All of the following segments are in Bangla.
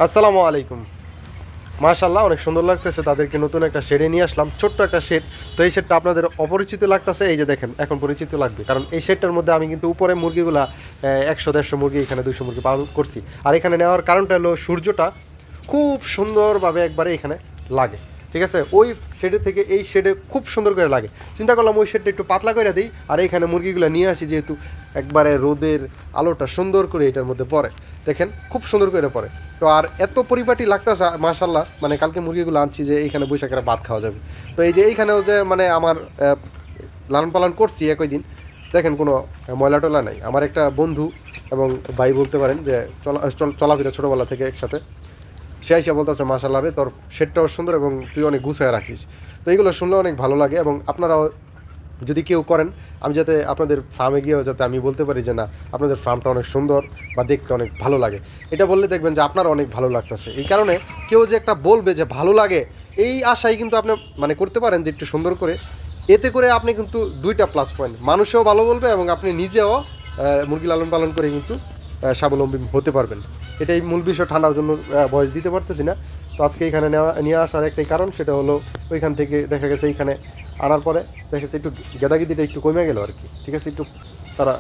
আসসালামু আলাইকুম। মাশাআল্লাহ, অনেক সুন্দর লাগতেছে। তাদেরকে নতুন একটা শেডে নিয়ে আসলাম, ছোট্ট একটা শেড। তো এই শেডটা আপনাদের অপরিচিত লাগতেছে, এই যে দেখেন, এখন পরিচিত লাগবে, কারণ এই শেডটার মধ্যে আমি কিন্তু উপরে মুরগিগুলা 100-150 মুরগি, এখানে 200 মুরগি পালন করছি। আর এখানে নেওয়ার কারণটা হলো সূর্যটা খুব সুন্দরভাবে একবারে এখানে লাগে, ঠিক আছে? ওই শেডের থেকে এই শেডে খুব সুন্দর করে লাগে। চিন্তা করলাম ওই শেডটা একটু পাতলা করে দিই, আর এইখানে মুরগিগুলো নিয়ে আসি, যেহেতু একবারে রোদের আলোটা সুন্দর করে এটার মধ্যে পড়ে। দেখেন খুব সুন্দর করে পড়ে। তো আর এত পরিপাটি লাগতেছে মাশাল্লাহ, মানে কালকে মুরগিগুলো আনছি যে এইখানে বৈশাখের ভাত খাওয়া যাবে। তো এই যে এইখানেও যে মানে আমার লালন পালন করছি একই দিন, দেখেন কোনো ময়লা টলা নাই। আমার একটা বন্ধু এবং ভাই বলতে পারেন, যে চলাফেরা ছোটোবেলা থেকে একসাথে, সে এসে বলতেছে মাশাল্লাহ রে, তোর শেডটাও সুন্দর এবং তুই অনেক গুছায় রাখিস। তো এইগুলো শুনলে অনেক ভালো লাগে, এবং আপনারাও যদি কেউ করেন, আমি যাতে আপনাদের ফার্মে গিয়েও যাতে আমি বলতে পারি যে না, আপনাদের ফার্মটা অনেক সুন্দর বা দেখতে অনেক ভালো লাগে, এটা বললে দেখবেন যে আপনার অনেক ভালো লাগতেছে। এই কারণে কেউ যে একটা বলবে যে ভালো লাগে, এই আশাই কিন্তু আপনি মানে করতে পারেন যে একটু সুন্দর করে। এতে করে আপনি কিন্তু দুইটা প্লাস পয়েন্ট, মানুষও ভালো বলবে এবং আপনি নিজেও মুরগি লালন পালন করে কিন্তু স্বাবলম্বী হতে পারবেন। এটাই মূল বিষয়। ঠান্ডার জন্য ভয়েস দিতে পারতেছি না। তো আজকে এখানে নিয়ে আসার একটাই কারণ, সেটা হলো ওইখান থেকে দেখা গেছে এইখানে আনার পরে দেখা যাচ্ছে একটু গেদাগিদিটা একটু কমে গেল আর কি, ঠিক আছে? একটু তারা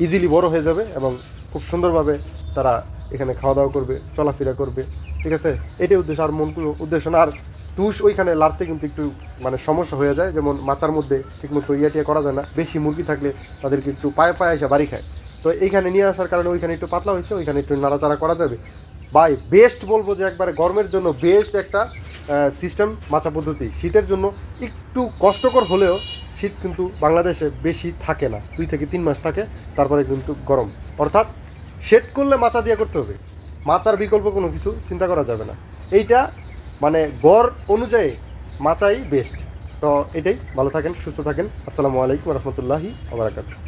ইজিলি বড় হয়ে যাবে এবং খুব সুন্দরভাবে তারা এখানে খাওয়া দাওয়া করবে, চলাফেরা করবে, ঠিক আছে? এটাই উদ্দেশ্য, আর মন কোনো উদ্দেশ্য না। আর তুষ ওইখানে লাড়তে কিন্তু একটু মানে সমস্যা হয়ে যায়, যেমন মাচার মধ্যে ঠিকমতো টিয়া করা যায় না। বেশি মুরগি থাকলে তাদেরকে একটু পায়ে পায়ে এসে বাড়ি খায়। তো এইখানে নিয়ে আসার কারণে ওইখানে একটু পাতলা হয়েছে, ওইখানে একটু নাড়াচাড়া করা যাবে। বাই বেস্ট বলবো যে একবারে গরমের জন্য বেস্ট একটা সিস্টেম মাচা পদ্ধতি। শীতের জন্য একটু কষ্টকর হলেও শীত কিন্তু বাংলাদেশে বেশি থাকে না, 2 থেকে 3 মাস থাকে, তারপরে কিন্তু গরম। অর্থাৎ শেড করলে মাচা দিয়ে করতে হবে, মাচার বিকল্প কোনো কিছু চিন্তা করা যাবে না। এইটা মানে গড় অনুযায়ী মাচাই বেস্ট। তো এটাই, ভালো থাকেন, সুস্থ থাকেন। আসসালামু আলাইকুম রহমতুল্লাহি ওয়া বারাকাতুহু।